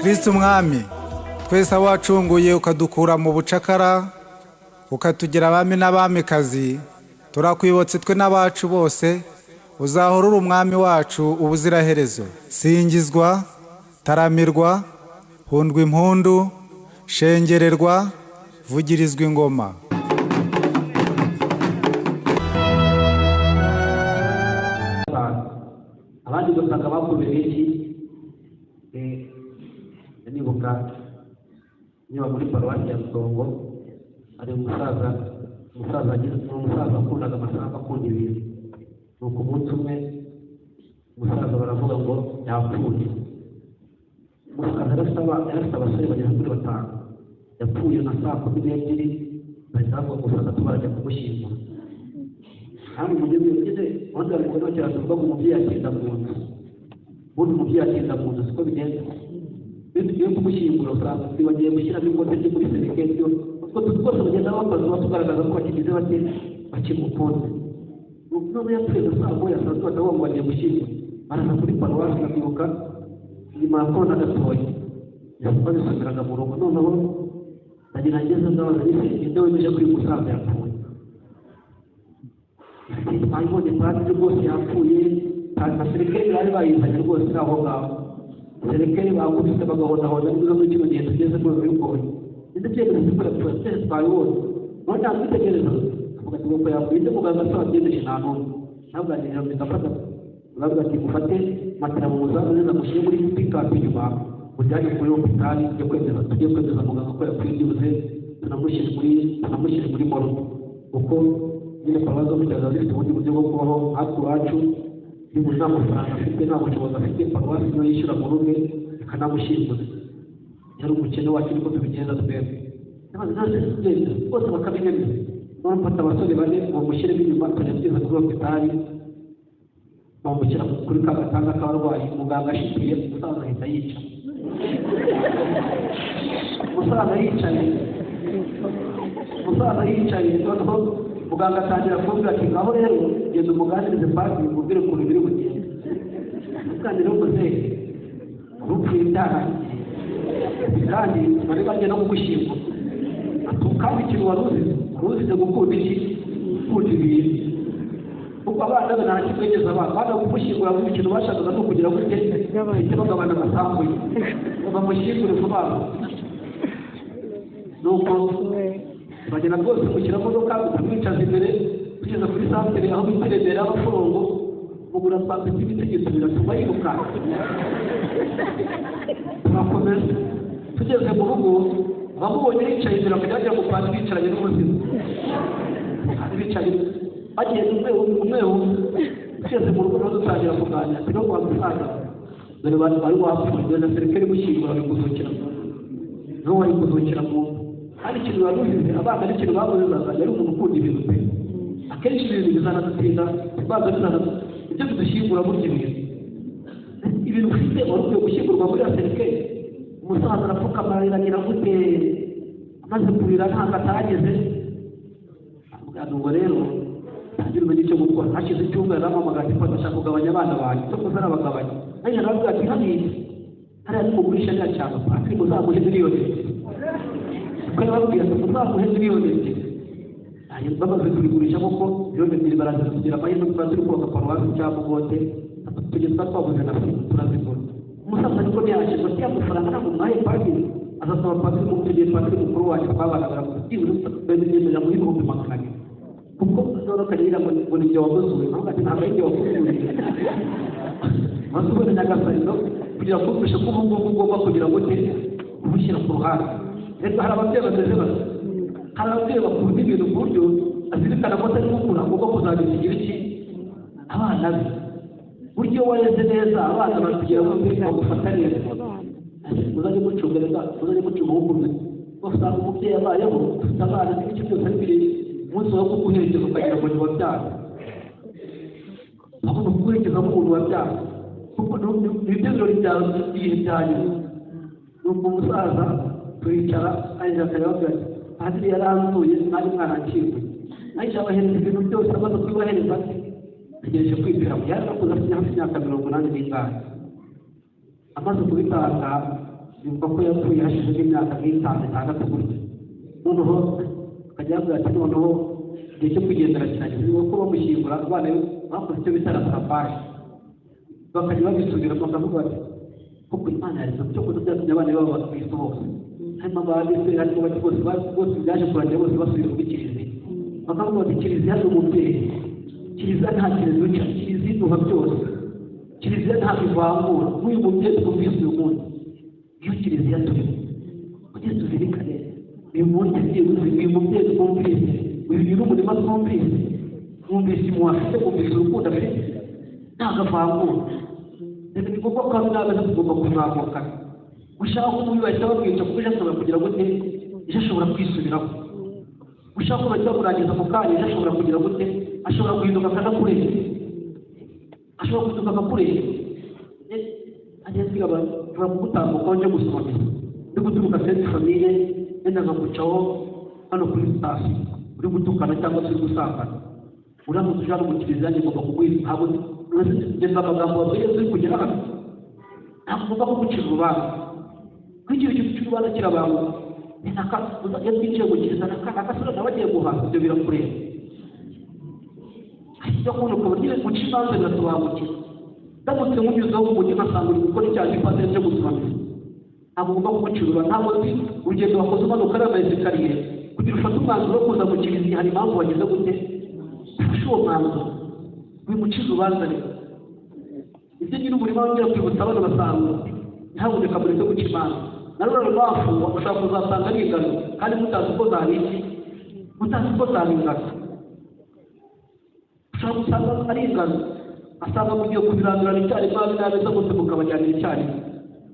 Kristo Mwami, twese wacunguye ukadukura mu bucakara ukatugira abami n'abamikazi, turakwibotse twe n'abacu bose, uzahora uri umwami wacu ubuziraherezo. Singizwa, taramirwa, hundwa impundu, shengererwa, vugirizwa ingoma. Abandi gusanga bakubera iki nibuka niba muri paruwasi ya Rutongo ari umusaza akundaga amafaranga akunda ibintu. Nuko umunsi umwe umusaza baravuga ngo yapfuye. Umusaza yarafite abasore bagera kuri 5, yapfuye na saa 12 bahita bavuga ngo umusaza tubarajya kumushyingura. Kandi umugezi ugeze wanda ari kubona cyatuvuga ngo umubyeyi atinda mu nzu. Ubundi umubyeyi atinda mu nzu siko bigenda. Iyo kumushyingura usanga bagiye gushyiramo ikote ryo muri seriketi, utwo twose bagenda bakoze batugaragaza ko bakigize bake bakimukunze. None yapfuye saa 9 saa 10 batavuga ngo bagiye gushyingura. Baraza kuri paruwasi bakibuka nyuma ya korona gatoya. Basubiraga mu rugo, noneho bagerageza ndabaza n'ibyo wemeje kuri musaza yapfuye. Twabonye padiri rwose yapfuye, na seriketi bari bayizanye rwose aho ngaho. Serikali bakubise bagahonahona n'izo muri kino gihe tugeze muri bigoye. Ndetse byemezo zikora twese twabibonye. None amwitegereza avuga ati ngo yakwite muganga se wabyemeshe nta n'umwe. Ntabwo agira ngo ndafata uravuga ati mufate matera mu muzamu neza mushyire muri pickup inyuma mujyane kuri hopitali tujye kwemeza muganga ko yapfuye byibuze tunamushyire muri moro. Kuko nyine paruwasi zo kugira ngo zifite ubundi buryo bwo kubaho hafi iwacu niba nta mafaranga afite nta bushobozi afite paruwasi niyo yishyura mu rugo ikanamushyingura. Yari umukene wacu niko tubigenza twebwe. Bose bakabinyemeza. None mfata abasore 4 bamushyiremo inyuma tukageza kuri hopitali bamushyira kuri ka gatanga k'abarwayi. Muganga ashikiye umusaza ahita yica. Umusaza yicaye noneho muganga atangira kuvuga ati aho rero genda umuganirize padiri mubwire ukuntu biri bugende. Kandi rero muze urupfu ibyaha kandi bari bagiye no kugushyingura. Kandi ikintu waruzize gukunda ibintu. Kuko abana nta kigegeza abana kumushyingura mu kintu bashakaga no kugira ngo ite bagabana amasambu bamushyingure vuba. Nuko bagenda rwose gushyira modoka kumwicaza imbere kugeza kuri santere aho biterembera abaforongo mugura twaze ibitegeko biratuma yiruka. Turakomeza tugeze mu rugo bamubonye yicaye imbere akajya mu pasi bicaranye n'ubuzima. Bicaye bagiye umwe tugeze mu rugo dutangira kuganira ati no kwa musaza dore bari wapfuye na serikali gushyingura bari kuzukira mu kandi ikintu baruhize abana n'ikintu babuzaga yari umuntu ukunda ibintu pe. Akenshi ibintu bizanadutinda baza bizana ibyo tudushyingura burya ibintu ufite wari gushyingurwa muri serikali. Umusaza arapfukama arira gute amaze kurira ntabwo atageze. Ngo rero ntagira umenye icyo gukora. Hashize icyumba yaramamagaye ati ndashaka kugabanya abana banjye cyo kuza arabagabanya. Naje naravuga ati hariya nimugurisha nta cyangwa patiri muzamuhe miliyoni. Kuko babwira ati muzamuhe miliyoni. Bamaze kubigurisha kuko miliyoni 2 baraza kugira amahirwe twazi kubaka paruwasi cyangwa Mugote tugeza twabuze na turazikora. Umusaza ariko yaje ngo amafaranga ntabwo mwaye padiri azasaba padiri mu gihe padiri mukuru wacu twabanaga byibuze bemeje muri 200,000. Kuko none kanira ngo ni byawabuzuwe ntabwo ati ntabwo ari byawabuzuwe. Masubira nyagasariro kugira ngo ufashe ko ugomba kugira ngo ushyira ku ruhande. Rero hari ababyeyi bameze bati hari ababyeyi bakunda ibintu ku buryo azirikana ko atari gukura kuko kuzabigira iki abana be. Buryo wareze neza abana batugira ngo bagufata neza. Muzajye mucungereza muzajye mucunguruza. Usanga umubyeyi abayeho ufite abana n'icyo cyose ari biri umunsi wo kuguherekeza ukagira ngo wabyara. Ahubwo kuguherekeza nk'umuntu wabyara kuko ibyo birori byawe by'igihe byanyu. Nuko umusaza turicara kandi akayavuga ati padiri yaranzuye nari mwana akirwe. Aisha abahereza ibintu byose amaze kubibahereza ati ategereje kwipira mu yari nakuze afite hafi imyaka 80 amaze kubitanga yumva ko yapfuye hashize nk'imyaka nk'itandatu gutya noneho akajya avuga ati noneho igihe cyo kwigendera kirageze ni uko bamushyingura abana bakoze icyo bita rasapage bakajya babisubira bakavuga bati kuko Imana yari cyo kuko byatumye abana babo bakristo bose harimo ababise harimo bati bose byaje kurangira bose basubira muri kiliziya bakavuga bati kiliziya ni umubyeyi kiliziya nta kintu wica kiliziya iduha byose kiliziya nta bivangura nk'uyu mubyeyi twumvise uyu munsi iyo kiliziya turimo kugira tuzirikane uyu munsi uyu mubyeyi twumvise uyu ni umurima twumvise mwumvise impuhwe afite mwumvise urukundo afite ntabwo avangura reka ni ngombwa ko hari n'abeza tugomba kuzamuka ushaka ko umuntu bahita bamwica kuko ejo ashobora kugira gute ejo ashobora kwisubiraho ushaka ko bahita bamurangiza mu kanya ejo ashobora kugira gute ashobora guhinduka akanakureba ashobora guhinduka akakureba ageze kwiga ushobora kugutambuka wajya gusoma misa uri guturuka senti famille wenda nkagucaho hano kuri sitasiyo uri gutukana cyangwa se uri gusambana uramutse uje hano mu kiliziya ngomba kuguha ntabwo ugeza amagambo wabwiye uri kugera hano ntabwo ugomba kugucira urubanza nk'igihe gifite urubanza kirabangu ni naka iyo twinjiye mu kiliziya nakasura nawe agiye guhaha ibyo birakureba ajya kubona ukaba ugiye guca imanza birasobanukira ndamutse nkunyuzeho mu mujyi nkasanga uri gukora icyaha cy'ipanze cyo gusoma misa ntabwo ugomba kugucira urubanza ntabwo uzi urugendo wakoze umanuka ari amayesikariye kugira ufate umwanzuro wo kuza mu kiliziya hari impamvu wageze gute ufashe uwo mwanzuro wimuciza urubanza rero ibyo nyine umurimo wongera kwibutsa abana basarura ntaboneka mureke guca imanza na rura rwafu ushobora kuzasanga ari ingano kandi mutazi uko zari iki mutazi uko zari ingano ushobora gusanga ari ingano asanga mugiye kubirandurana icyarimwe abe n'abeza bose mukabajyanira icyarimwe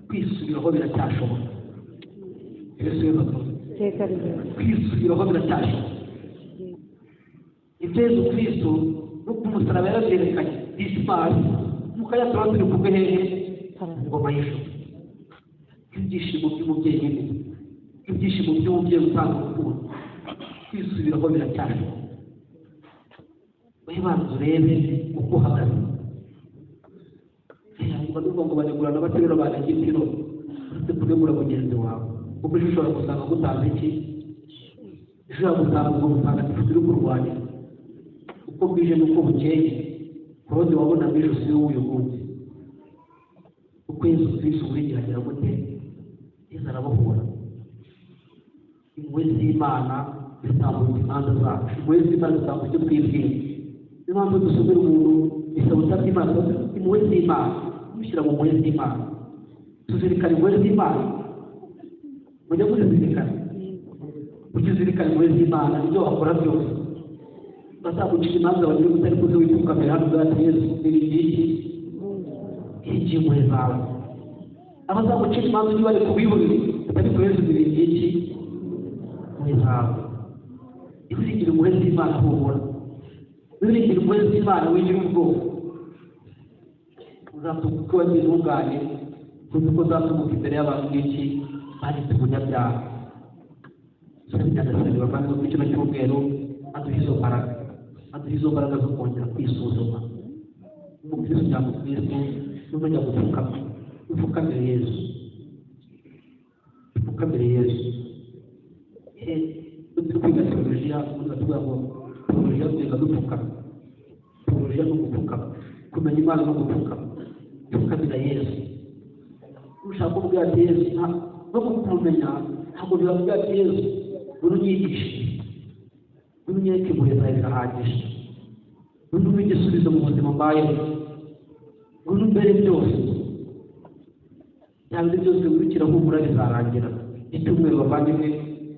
kwisubiraho biracyashoboka kwisubiraho biracyashoboka ibyo Yesu Kristo no ku musaraba yarabyerekanye disimari mukayatura turi kubwe hehe ingoma y'ijuru ibyishimo by'umubyeyi nyine ibyishimo by'umubyeyi utanga urukundo kwisubiraho biracyashoboka wibanze urebe uko uhagaze niba bivuga ngo banegurana baterura banegitiro uretse kunegura mugenzi wawe kuko ejo ushobora gusanga gutanze iki ejo yagusanga ubwo butagatifu turi kurwanya uko bwije n'uko bukeye kurode wabona bwije si wowe uyu munsi uko Yesu Kristo urengeragira gute Yesu arabohora impuhwe z'Imana zitambutsa imanza zacu impuhwe z'Imana zitambutsa icyo twibwira niyo mpamvu dusomera umuntu bisaba utaby'Imana impuhwe z'Imana mushyira mu mpuhwe z'Imana tuzirikana impuhwe z'Imana mujya muzizirikana ujye uzirikana impuhwe z'Imana ibyo wakora byose bazagucira imanza bagire utari kuze witukamira hano bwa Yesu n'ibiki iki impuhwe zawe abazagucira imanza ujye bari kubibonera utari kuyezu n'ibiki impuhwe zawe izigira impuhwe z'Imana uhura wiringira impuhwe z'Imana wigira ubwoba uzatuka uko wagiye ntungane kuko uko uzatumuka imbere y'abantu n'iki banditse umunyabyaha nyagasani bavandimwe muri kino cyumweru aduha izo mbaraga zo kongera kwisuzuma umukristo cyangwa umukristo n'umenya gupfukama upfukamire Yesu upfukamire Yesu turi kwiga teolojiya tuvuga ngo teolojiya twiga dupfukama teolojiya no gupfukama kumenya Imana no gupfukama upfukamira Yesu ushaka kuvuga ati Yesu no kumumenya ntabwo bivuga ati Yesu urunyigishe urunyereke impuhwe zawe zirahagije urume igisubizo mu buzima mbayeho urumbere byose cyangwa byose wirukira humura bizarangira icyumweru bavandimwe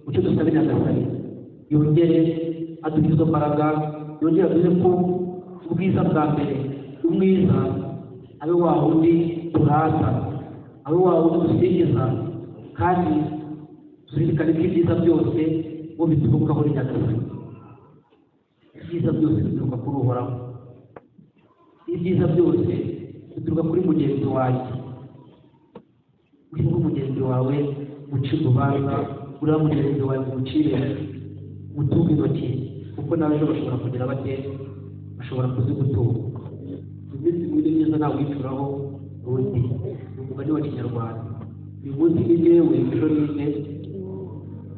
mucyo dusabe nyagasani yongere aduhe izo mbaraga yongere aduhe ko ubwiza bwa mbere umwiza abe wa wundi turata abe wa wundi dusingiza kandi tuzirikane ko ibyiza byose ngo biturukaho nyagasani ibyiza byose bituruka kuri Uhoraho ibyiza byose bituruka kuri mugenzi wanjye uriho mugenzi wawe mucira urubanza uriho mugenzi wawe mucire mutunge intoki kuko nawe ejo bashobora kugira bate bashobora kuzigutunga iminsi mibiri myiza nawe wicuraho ubundi ni umugani wa kinyarwanda. uyu munsi ni jyewe, ejo ni nde,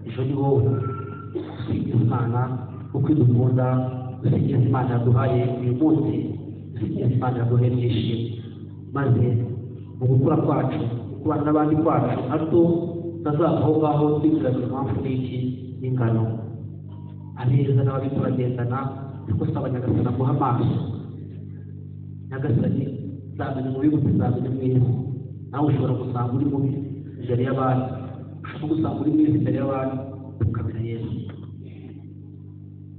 ejo ni wowe. dusingiza Imana kuko idukunda, dusingiza Imana yaduhaye uyu munsi, dusingiza Imana yaduhaye ibyishimo, maze mu gukura kwacu, kubana n'abandi kwacu hato tutazava aho ngaho twibwiranye impamvu n'iki n'ingano. abeza n'ababi turagendana, ariko saba Nyagasani amuha amaso. Nyagasani nzamenya umubi gusa nzamenya mwiza. nawe ushobora gusanga uri mubi imbere y'abandi, ushobora gusanga uri mwiza imbere y'abandi. dupfukamira Yesu,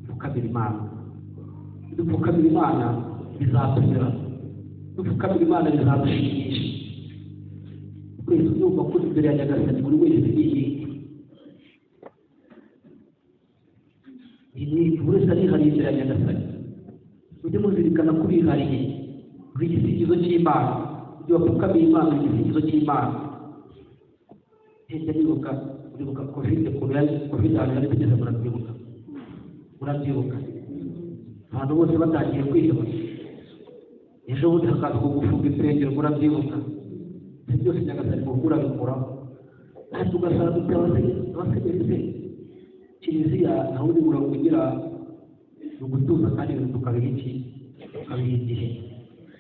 dupfukamira Imana. dupfukamira Imana bizatugera, dupfukamira Imana bizadushimisha. twese yumva ko imbere ya Nyagasani buri wese buri wese arihariye imbere ya Nyagasani. mujye muzirikana ko urihariye, uri igisigizo cy'Imana. ibyo wapfukamiye Imana uri igisigizo cy'Imana. uribuka covid ahantu yari tugeze, murabyibuka abantu bose batangiye kwiheba. ejo bundi hakaza gufunga insengero, murabyibuka. ibyo byose Nyagasani mukura bikuraho. kandi tugasanga dufite abasenyeri kiliziya naho uri murongo ugira ni ugutuza kandi tukabiha iki, tukabiha igihe.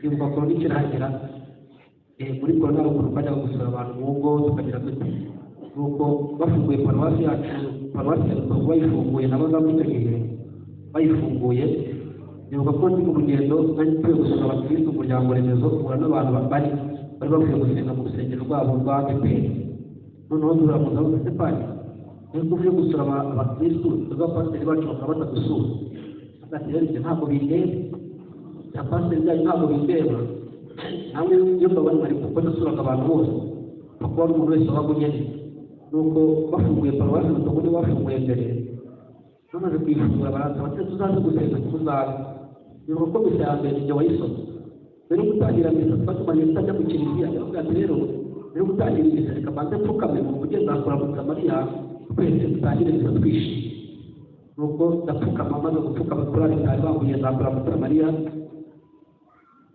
ibuka korona ikiragera, muri korona hari ukuntu twajyaga gusura abantu mu ngo tukagira dute, nuko bafunguye paruwasi yacu bayifunguye, nabo muri icyo gihe bayifunguye. nibuka ko ndi mu rugendo nari tugiye gusura abakirisitu umuryango remezo, uhura n'abantu bari bavuye gusenga mu rusengero rwabo rwa ADEPR. noneho turamuza aho dufite pari niba uvuye gusura abakirisitu abapasiteri bacu bakaba batadusura. hagati rero ibyo ntabwo bindeba, abapasiteri byanyu ntabwo bindeba. namwe iyo mbabona bari kuko nasuraga abantu bose, kuko wari umuntu wese wabaga unyene. nuko bafunguye paruwasi ubundi bafunguye mbere, bamaze kuyifungura baraza bati tuzaze gusenga tuzaze. nibuka ko misa ya mbere njye wayisoma. mbere yo gutangira misa twatumanye tutajya ku kiliziya, aravuga ati rero mbere yo gutangira misa reka mbanze mfukame mu buryo nzakuramutsa Mariya, twese dutangire misa twishimye. nuko ndapfukama, maze gupfukama kuri aritari bambuye nzakuramutsa Mariya.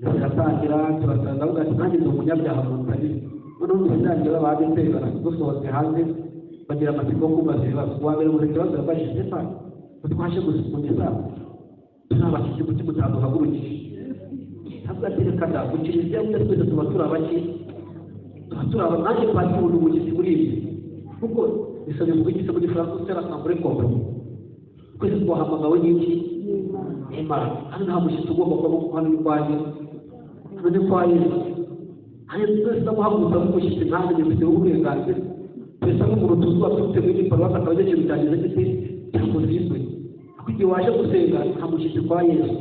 turatangira turasanza avuga ati nanjye ndi umunyabyaha mu nzari. noneho turatangira abadeperi baradusohotse hanze bagira amatsiko yo kumbaza ibibazo. uwa mbere mu kibazo yabajije Stefani ko twaje gusimburiza tunabashyize kuki mutaduhagurukije. ntabwo ati reka da ku kiliziya mwese twese tuba turi abaki, tuba turi aba nanjye twakira ubuvugizi buri ibi kuko bisabye kuvugiza muri Franco cyangwa kombo. twese twahamagawe n'iki Imana. hano nta mushyitsi ugomba kuba hano urwaye, hano ni kwa Yesu. hano twese ndamuhagurutsa nk'umushyitsi, ntabwo dufite uburenganzira. twese nk'umuntu tuzuba dufite muri paruwasi akaba agiye bitangiza giti cyangwa zizwe. kuko igihe waje gusenga nta mushyitsi kwa Yesu.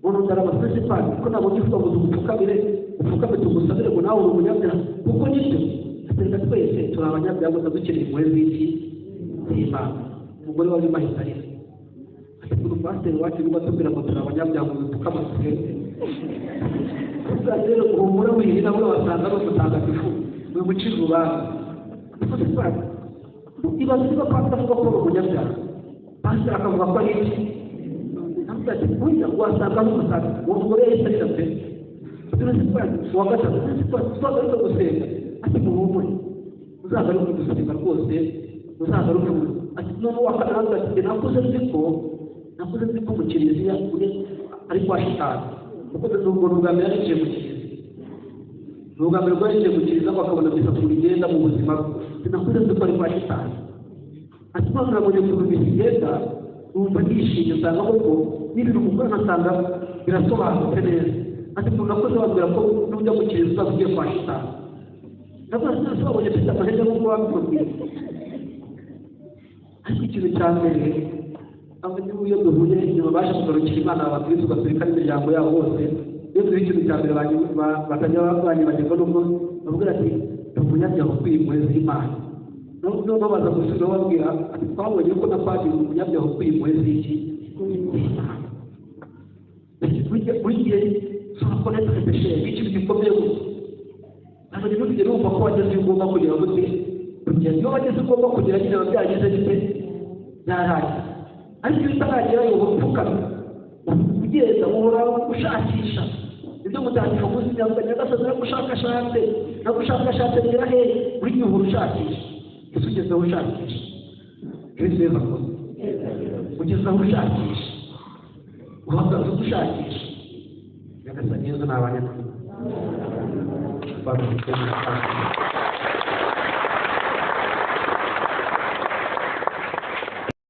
noneho ndaraba twese pani kuko ntabwo ngifuza ngo tugupfukamire, upfukame tugusabire ngo nawe uri umunyabyaha. kuko nibyo atereka twese turi abanyabyaha gusa dukeneye impuhwe z'iki z'Imana. umugore wari mahitarira ati pasiteri wacu niba tubwira ngo turi abanyabyaha ngo dupfukame twese. ubwa rero uhumura wihina we wasanga ari umutagatifu we mucira urubanza. ibaze niba pasiteri avuga ko ari umunyabyaha, pasiteri akavuga ko ari iki, avuga ati burya wasanga ari umutagatifu. uwo mugore yahise agira pe uwa gatatu tuzagaruke gusenga. ati muhumure uzagaruke gusenga rwose, uzagaruke. ati noneho wakarangira ati nakuze nzi ko mu kiliziya ari kwa shitani. kuko nubwo ubwa mbere yaciye mu kiliziya, ni ubwa mbere rwaciye mu kiliziya bakabona gusa tugenda mu buzima bwe. nakuze nzi ko ari kwa shitani. ati none nabonye ukuntu bigenda numva nishimye, usanga koko n'ibintu mukora nkasanga birasobanutse neza. ati umuntu nakuze wabwira ko n'ujya mu kiliziya uzaba ugiye kwa shitani. ndavuga ati none wabonye mfite amahirwe nk'uko wabimubwira. ariko ikintu cya mbere aho niba iyo duhuye ntibabasha kugarukira Imana abakristo gaturika n'imiryango yabo bose. iyo duhuye ikintu cya mbere batajya banyibagirwa n'ubwo bavugira ati umunyabyaha ukwiye impuhwe z'Imana. noneho baza gusubira babwira ati twabonye ko na padiri umunyabyaha ukwiye impuhwe z'iki z'Imana. buri gihe ushobora kubona tugateshe ikintu gikomeye gusa. ntabwo rero ugera wumva ko wageze iyo ugomba kugira gute. kugeza iyo wageze ugomba kugira nyine biba byageze gute byarangiye. ariko iyo utaragerayo uba upfukamye ugenda uhora ushakisha ibyo mutangirwa munsi yavuga nyagasani nagushakashatse ngira he buri gihe uhora ushakisha ese ugeze aho ushakisha kristo yesu akoze ugeze aho ushakisha uhagaze ushakisha nyagasani yesu n'abanyarwanda